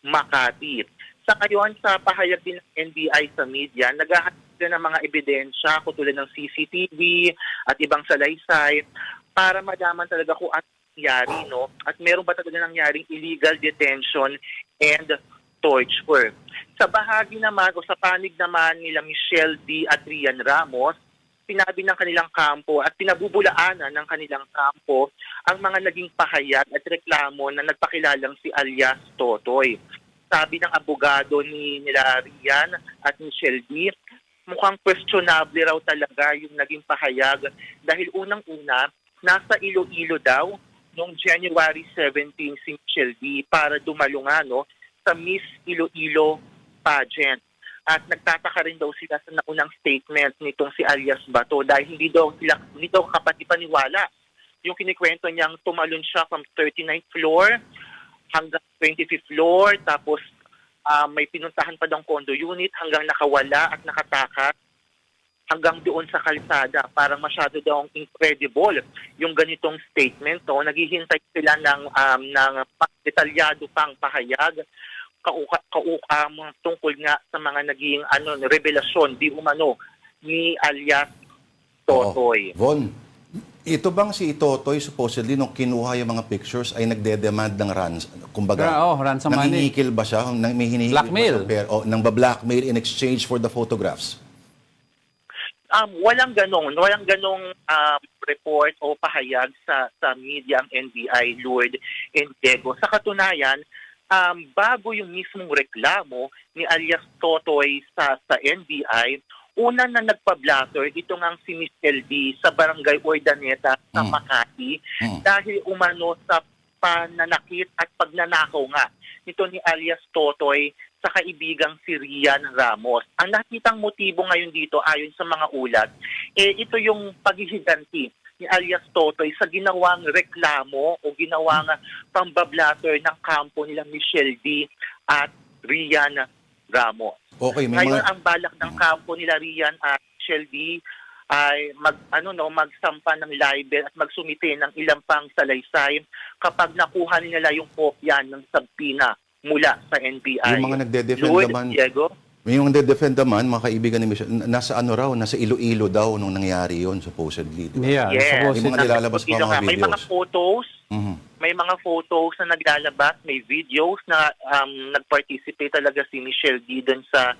Makati. Sa ngayon, sa pahayag din ng NBI sa media, naghahanap ng mga ebidensya katulad ng CCTV at ibang salaysay para malaman talaga kung ano nangyari, no? At meron ba talaga nangyaring illegal detention and torture. Sa bahagi naman o sa panig naman nila Michelle D. at Rian Ramos, sinabi ng kanilang kampo at pinabubulaanan ng kanilang kampo ang mga naging pahayag at reklamo na nagpakilalang si alias Totoy. Sabi ng abogado nila Rian at Michelle D., mukhang questionable raw talaga yung naging pahayag dahil unang-una, nasa Iloilo daw noong January 17 si Michelle D. para dumalungan sa Miss Iloilo pageant. At nagtataka rin daw sila sa naunang statement nitong si alias Bato dahil hindi daw kapatid paniwala yung kinikwento niyang tumalon siya from 39th floor hanggang 25th floor, tapos may pinuntahan pa daw condo unit hanggang nakawala at nakatakas hanggang doon sa kalsada. Parang masyado daw incredible yung ganitong statement. No? Naghihintay sila ng detalyado pang pahayag tungkol nga sa mga naging revelasyon di umano ni alias Totoy. Von, ito bang si Totoy supposedly nung kinuha yung mga pictures ay nagde-demand ng ransom money. Nangihikil ba siya? May hinihikil Blackmail. ba siya? Nang ba-blackmail in exchange for the photographs? Walang ganong report o pahayag sa media ang NBI, Lord and Diego. Sa katunayan, bago yung mismong reklamo ni alias Totoy sa NBI, una na nagpa-blatter ito ngang si Michelle D sa Barangay Ordaneta sa Makati dahil umano sa pananakit at pagnanakaw nga nito ni alias Totoy sa kaibigang si Rian Ramos. Ang nakitang motibo ngayon dito ayon sa mga ulat, ito yung paghihiganti ni alias Totoy sa ginawang reklamo o ginawang pambablatter ng kampo nila Michelle D at Rian Ramos. Okay, Ngayon ang balak ng kampo nila Rian at Michelle D ay magsampa ng libel at magsumite ng ilang pang salaysay kapag nakuha nila yung kopya ng subpoena mula sa NBI. Yung mga nagde-defend Lord, naman, Diego? yung nagde-defend naman, mga kaibigan ni Michelle, nasa Iloilo daw nung nangyari yon supposedly. Di ba? Yeah, Yes. supposedly. Yung mga nilalabas pa mga videos. May mga photos, may mga photos na naglalabas, may videos na nag-participate talaga si Michelle D dun sa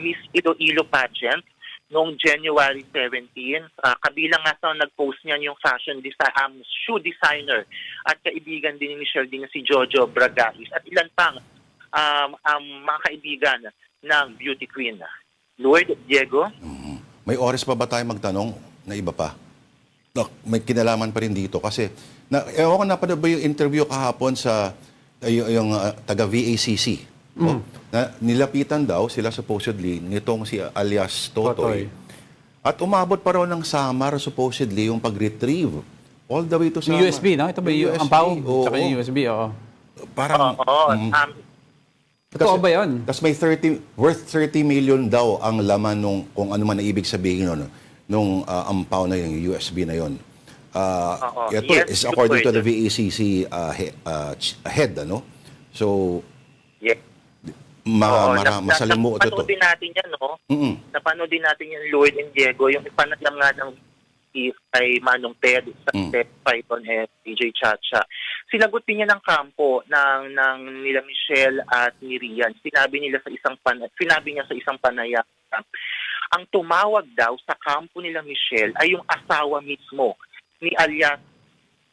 Miss Iloilo pageant noong January 17. Kabilang nga sa nag-post niyan yung shoe designer at kaibigan din ni Michelle din na si Jojo Bragais at ilan pang mga kaibigan ng beauty queen. Lord, Diego? May oras pa ba tayo magtanong na iba pa? May kinalaman pa rin dito kasi ewan ko napanood ba yung interview kahapon sa yung taga-VACC. Nilapitan daw sila supposedly nitong si alias Totoy. At umabot pa raw ng Samar supposedly yung pag-retrieve. All the way to Samar. USB, no? Ito ba yung ampaw? Tsaka yung USB, oo. Parang... Totoo ba yun? Tapos may worth 30 million daw ang laman nung kung ano man na ibig sabihin nung ampaw na yung USB na yun. Ito is according to the VACC head, ano? So, masalimuot ito. Napanood din natin yan, no? Napanood din natin yan, Lloyd and Diego, yung ipanatlam nga ng kay Manong Ted sa Ted Python and DJ Chacha. Sinagot din niya ng kampo ng nila Michelle at ni Rian. Sinabi niya sa isang panayam, ang tumawag daw sa kampo nila Michelle ay yung asawa mismo ni alias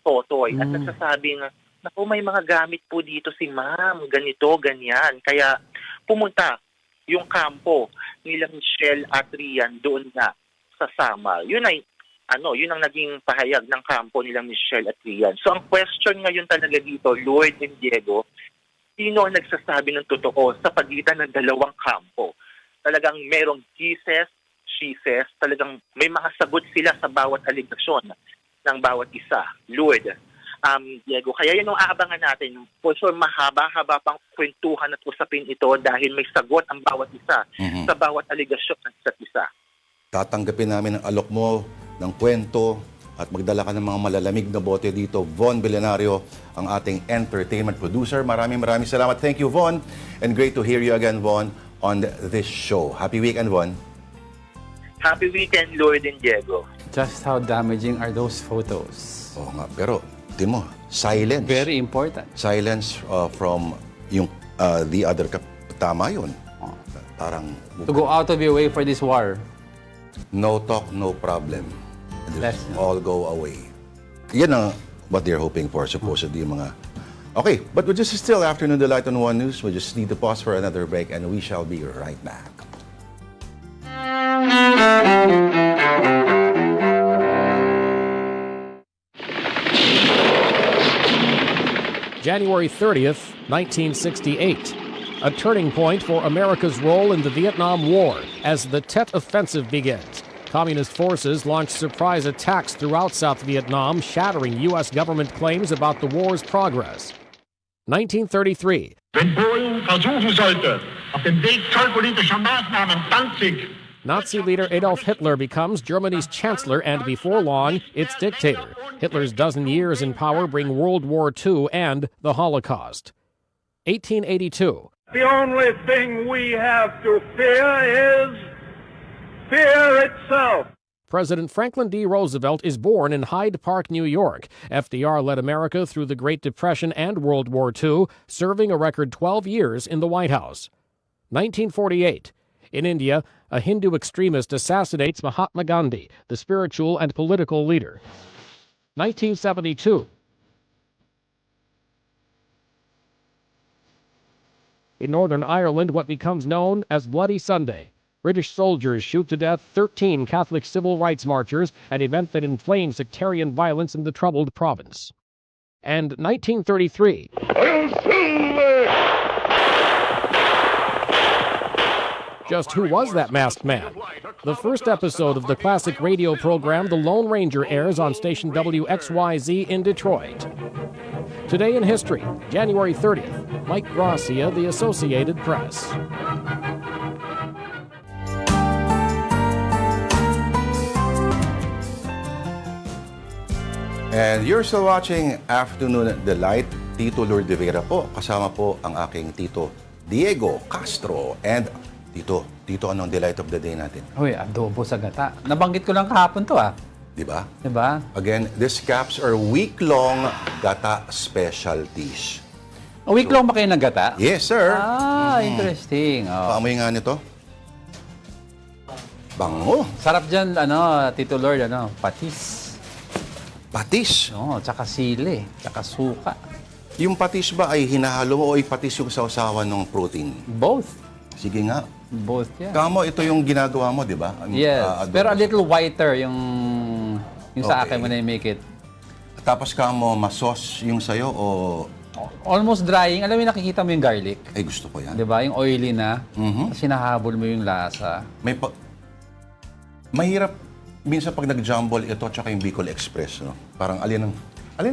Totoy. At nagsasabing, naku, may mga gamit po dito si ma'am, ganito, ganyan. Kaya pumunta yung kampo nila Michelle at Rian doon na sa Samar. Yun ang naging pahayag ng kampo nila Michelle at Rian. So ang question ngayon talaga dito, Lloyd and Diego, sino ang nagsasabi ng totoo sa pagitan ng dalawang kampo? Talagang merong he says, she says, talagang may mga sagot sila sa bawat aligasyon ng bawat isa. Lloyd, Diego, kaya yun ang aabangan natin. For sure, mahaba-haba pang kwentuhan at usapin ito dahil may sagot ang bawat isa sa bawat aligasyon ng isa't isa. Tatanggapin namin ang alok mo ng kwento at magdala ka ng mga malalamig na bote dito. Von Belenario, ang ating entertainment producer. Maraming salamat. Thank you, Von. And great to hear you again, Von, on this show. Happy weekend, Von. Happy weekend, Lloyd and Diego. Just how damaging are those photos? Oo nga, pero tingin mo, silence. Very important. Silence from yung the other tama yun. Parang To go out of your way for this war. no talk, no problem. And Yes. all go away. Yan ang what they're hoping for, supposedly, yung mga... Okay, but we're just still Afternoon Delight on One News. We just need to pause for another break and we shall be right back. January 30th, 1968. A turning point for America's role in the Vietnam War as the Tet Offensive begins. Communist forces launched surprise attacks throughout South Vietnam, shattering U.S. government claims about the war's progress. 1933. Wenn Polen versuchen sollte, auf dem Weg zollpolitischer Maßnahmen Danzig. Nazi leader Adolf Hitler becomes Germany's chancellor and before long, its dictator. Hitler's dozen years in power bring World War II and the Holocaust. 1882. The only thing we have to fear is fear itself. President Franklin D. Roosevelt is born in Hyde Park, New York. FDR led America through the Great Depression and World War II, serving a record 12 years in the White House. 1948. In India, a Hindu extremist assassinates Mahatma Gandhi, the spiritual and political leader. 1972. In Northern Ireland, what becomes known as Bloody Sunday. British soldiers shoot to death 13 Catholic civil rights marchers, an event that inflamed sectarian violence in the troubled province. And 1933. Just who was that masked man? The first episode of the classic radio program The Lone Ranger airs on station WXYZ in Detroit. Today in history, January 30th, Mike Gracia, The Associated Press. And you're still watching Afternoon Delight. Tito Lourdes de Vera po. Kasama po ang aking Tito Diego Castro. And Tito, anong delight of the day natin? Uy, adobo sa gata. Nabanggit ko lang kahapon to Di ba? Diba? Again, this caps our week-long gata specialties. A week long ba kayo ng gata? Yes, sir. Interesting. Oh. Paamoy nga nito. Bango. Sarap dyan, Tito Lord, patis. Patis. Oo, tsaka sili, tsaka suka. Yung patis ba ay hinahalo mo o patis yung sausawan ng protein? Both. Sige nga. Both, yeah. Kamo, ito yung ginagawa mo, di ba? Yes, pero a little whiter yung sa Okay. akin when I make it. Tapos kamo, masos yung sayo o... Almost drying. Alam mo, nakikita mo yung garlic. Ay, gusto ko yan. Di ba? Yung oily na. Mhm. Tapos hinahabol mo yung lasa. Mahirap minsan pag nag-jumble ito tsaka yung Bicol Express, no? Parang alin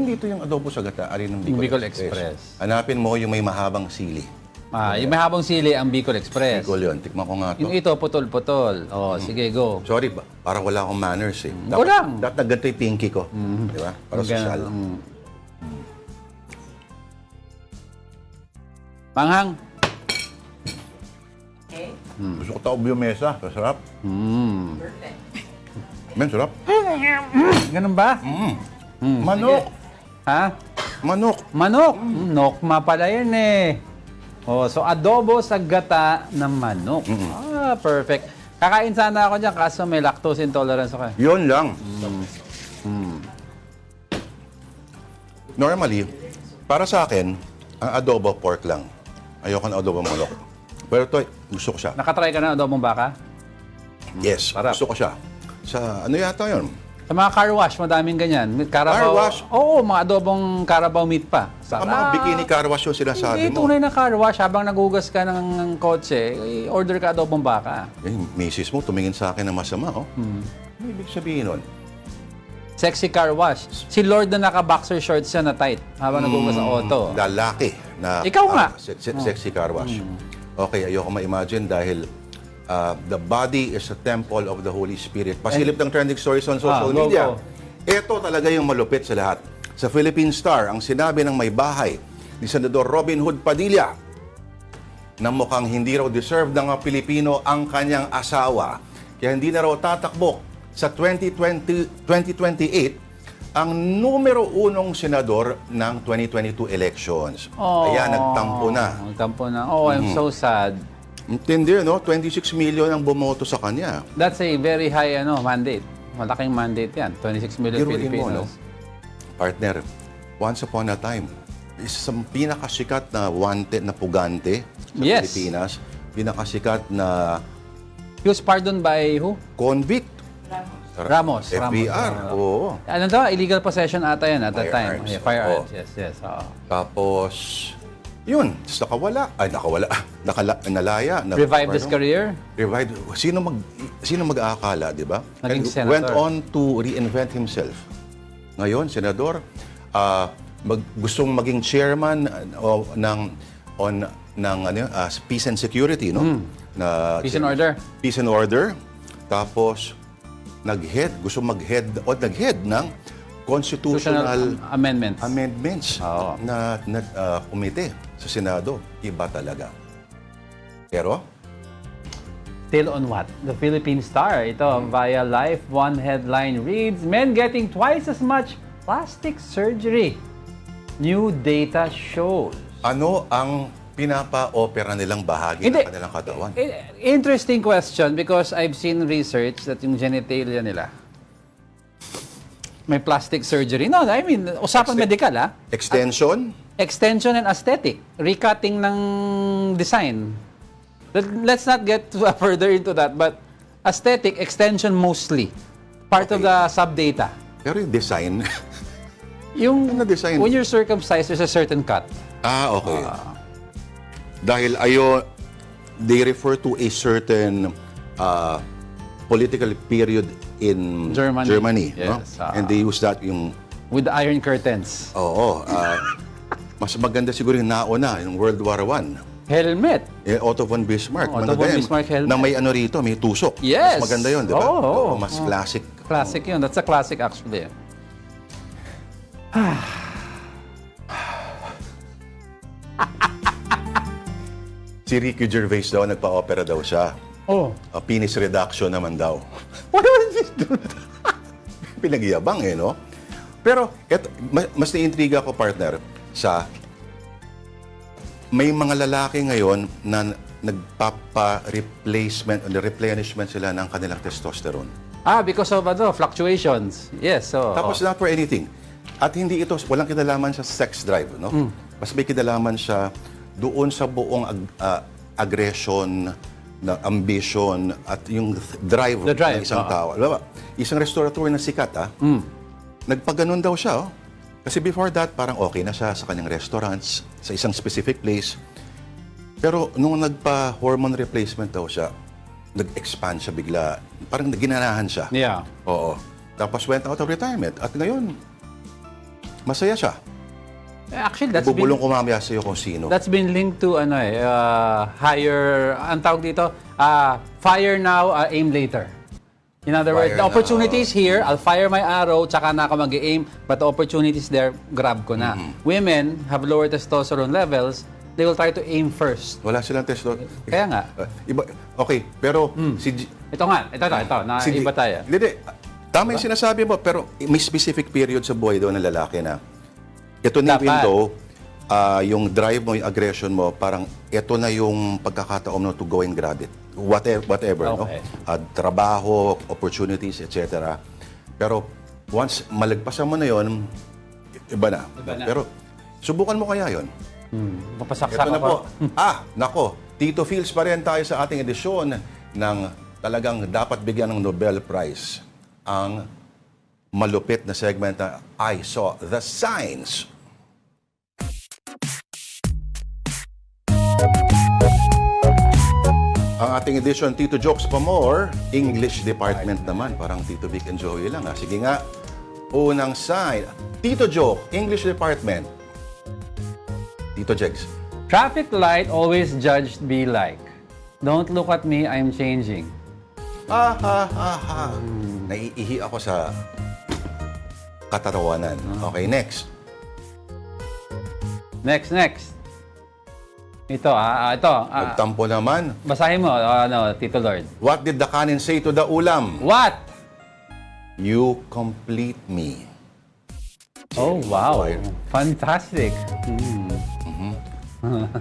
dito yung adobo sa gata, alin ng Bicol, Bicol Express. Express. Hanapin mo yung may mahabang sili. Yung may habang sili ang Bicol Express. Bicol yun. Tikman ko nga to. Yung ito, putol-putol. Sige, go. Sorry, parang wala akong manners eh. Walang. Dapat nagganto yung pinky ko. Di ba? Para sosyal. Manghang. Gusto ko taob yung mesa. Sarap. Men, sarap. Ganun ba? Manok. Ha? Manok. Manok. Nokma pala yun eh. So adobo sa gata ng manok. Perfect. Kakain sana ako dyan kaso may lactose intolerance ako. Yun lang. Normally, para sa akin, ang adobo pork lang. Ayoko ng adobo manok. Pero ito, gusto ko siya. Nakatry ka na adobong baka? Yes, gusto ko siya. Sa ano yata yun? Sa mga car wash, madaming ganyan. Carabao, Car wash? Oo, mga adobong Carabao meat pa. Saka mga bikini car wash yung sinasabi Hindi, mo. tunay na car wash. Habang nagugas ka ng kotse, order ka adobong baka. Eh, misis mo, tumingin sa akin na masama, oh. Ano ibig sabihin nun? Sexy car wash. Si Lord na naka-boxer shorts siya na tight habang nagugas sa auto. Lalaki na Ikaw nga. sexy car wash. Okay, ayoko ma-imagine dahil the body is a temple of the Holy Spirit. Pasilip ng trending stories on social media. Ito talaga yung malupit sa lahat. Sa Philippine Star, ang sinabi ng may bahay ni Senador Robin Hood Padilla na mukhang hindi raw deserve ng mga Pilipino ang kanyang asawa. Kaya hindi na raw tatakbo sa 2028 ang numero 1 senador ng 2022 elections. Kaya nagtampo na. Nagtampo na. Oh, I'm so sad. Intindi, no? 26 million ang bumoto sa kanya. That's a very high mandate. Malaking mandate yan. 26 million Biruin Filipinos. mo, no? Partner, once upon a time, isang pinakasikat na wanted na pugante sa Yes. Pilipinas. Pinakasikat na He was pardoned by who? convict. Ramos. FBR, oo. Ano to? Illegal possession ata yan at that time. Firearms. Yeah, firearms. Oo. Yes. Tapos, yun, nalaya. Revive his career? Revive. Sino mag-aakala, di ba? Naging And senator. went on to reinvent himself. Ngayon, senador, gustong maging chairman ng Peace and Security, no? Na Peace and Order. Peace and Order. Tapos gusto mag-head ng constitutional amendments. Oo. na komite sa Senado. Iba talaga. Pero Still on what? The Philippine Star. Ito, via Life, one headline reads, Men getting twice as much plastic surgery. New data shows. ano ang pinapa-opera nilang bahagi ng kanilang katawan? Interesting question because I've seen research that yung genitalia nila may plastic surgery. No, I mean, usapan medical, ha? Extension? Extension and aesthetic. Recutting ng design. Let's not get further into that, but aesthetic, extension mostly. Part of the sub-data. Pero yung design, yung design? When you're circumcised, there's a certain cut. Okay. Dahil they refer to a certain political period in Germany. Yes, no? And they use that yung... With the Iron Curtains. Oo. Mas maganda siguro yung nauna, yung World War I. Helmet. Otto von Bismarck. Otto von Bismarck helmet. Na may ano rito, may tusok. Yes. Mas maganda yun, di ba? Oo. Mas classic. Classic yun. That's a classic actually. Si Ricky Gervais daw, nagpa-opera daw siya. Penis reduction naman daw. What was this dude? Pinagyabang no? Pero, mas na-intriga ko, partner, sa may mga lalaki ngayon na nagpapa-replacement o replenishment sila ng kanilang testosterone. Because of fluctuations. Yes. So, Tapos not for anything. At hindi ito, walang kinalaman sa sex drive, no? Mas may kinalaman siya doon sa buong aggression, na ambition, at yung drive ng isang tao. Alam ba? Isang restaurateur na sikat, nagpaganon daw siya, Kasi before that, parang okay na siya sa kanyang restaurants, sa isang specific place. Pero nung nagpa-hormone replacement daw siya, nag-expand siya bigla. Parang ginanahan siya. Yeah. Oo. Tapos went out of retirement. At ngayon, masaya siya. Actually, that's Bubulong ko mamaya sa'yo kung sino. That's been linked to higher, ang tawag dito, fire now, aim later. In other words, the opportunity is here, I'll fire my arrow, tsaka na ako mag-aim, but the opportunity is there, grab ko na. Women have lower testosterone levels, they will try to aim first. Wala silang testosterone. Kaya nga. Okay, pero ito, iba tayo. Hindi, tama yung sinasabi mo, pero may specific period sa buhay daw ng lalaki na ito na window, yung drive mo, yung aggression mo, parang ito na yung pagkakataon mo to go and grab it. Whatever, okay. No? Trabaho, opportunities, etc. Pero once malagpasan mo na yon, iba na. Pero subukan mo kaya yon. Papasaksak ito na po. Nako, Tito Fields pa rin tayo sa ating edisyon ng talagang dapat bigyan ng Nobel Prize. Ang malupit na segment na I Saw the Signs. Ang ating edition, Tito Jokes pa more, English Department naman. Parang Tito Vic and Joey lang. Sige nga, unang sign. Tito Joke, English Department. Tito Jegs. Traffic light always judged be like. Don't look at me, I'm changing. Naiihi ako sa katatawanan. Okay, next. Next. Ito. Nagtampo naman. Basahin mo, Tito Lord. What did the kanin say to the ulam? What? You complete me. Oh, wow. Fantastic.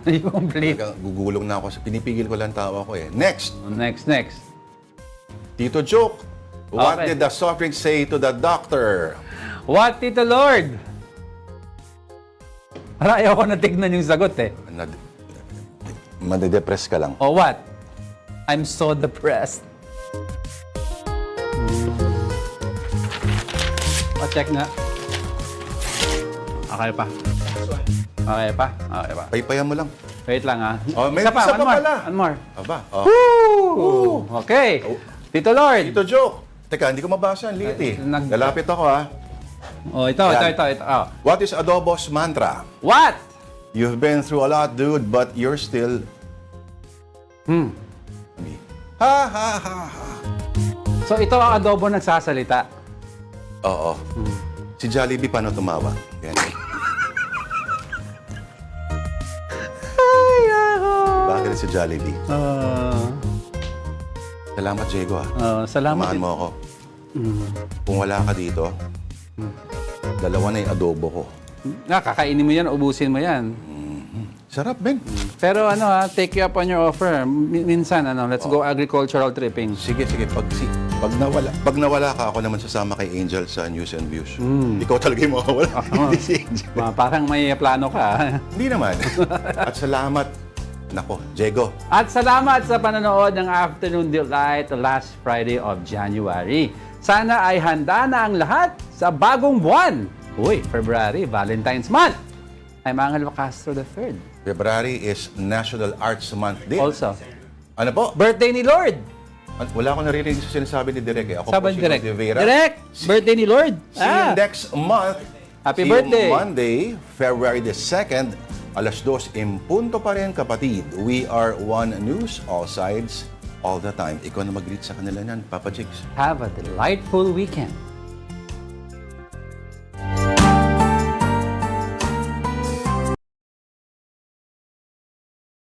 You complete. Gugulong na ako. Pinipigil ko lang tawa ko eh. Next. Next. Tito Joke. What Okay. did the soft drink say to the doctor? What, Tito Lord? Para ayaw ko na tignan yung sagot eh. Madidepress ka lang. Oh, what? I'm so depressed. Check nga. Okay pa. Paypayan mo lang. Wait lang ha. May isa pa pala. One more. Aba. Woo! Okay. Tito Lord. Tito Joke. Teka, hindi ko mabasa. Ang liit eh. Lalapit ako ha. Oh, ito. Oh. What is Adobo's mantra? What? You've been through a lot, dude, but you're still... Ha, ha, ha, ha. So ito ang adobo nagsasalita. Oo. Si Jollibee paano tumawa? Yan. Ay, ako. Bakit si Jollibee? Salamat, Diego. Salamat. Samahan mo ako. Kung wala ka dito, dalawa na yung adobo ko. Kakainin mo yan, ubusin mo yan. Sarap, Ben. Pero take you up on your offer. Minsan, let's go agricultural tripping. Sige. Pag nawala ka, ako naman sasama kay Angel sa News and Views. Ikaw talaga yung mawawala. Hindi si Angel. Parang may plano ka. Hindi naman. At salamat. Nako, Diego. At salamat sa panonood ng Afternoon Delight last Friday of January. Sana ay handa na ang lahat sa bagong buwan. Uy, February, Valentine's Month. I'm Angelo Castro III. February is National Arts Month din. Also, Ano po? birthday ni Lord. Wala akong naririnig sa sinasabi ni Direk. Ako Sabi po si ni Direk. Lord Rivera. Direk, birthday ni Lord. See you next month. Happy See you birthday. Monday, February the 2nd, alas 2 in punto pa rin, kapatid. We are One News, all sides, all the time. Ikaw na mag-greet sa kanila niyan, Papa Jigs. Have a delightful weekend.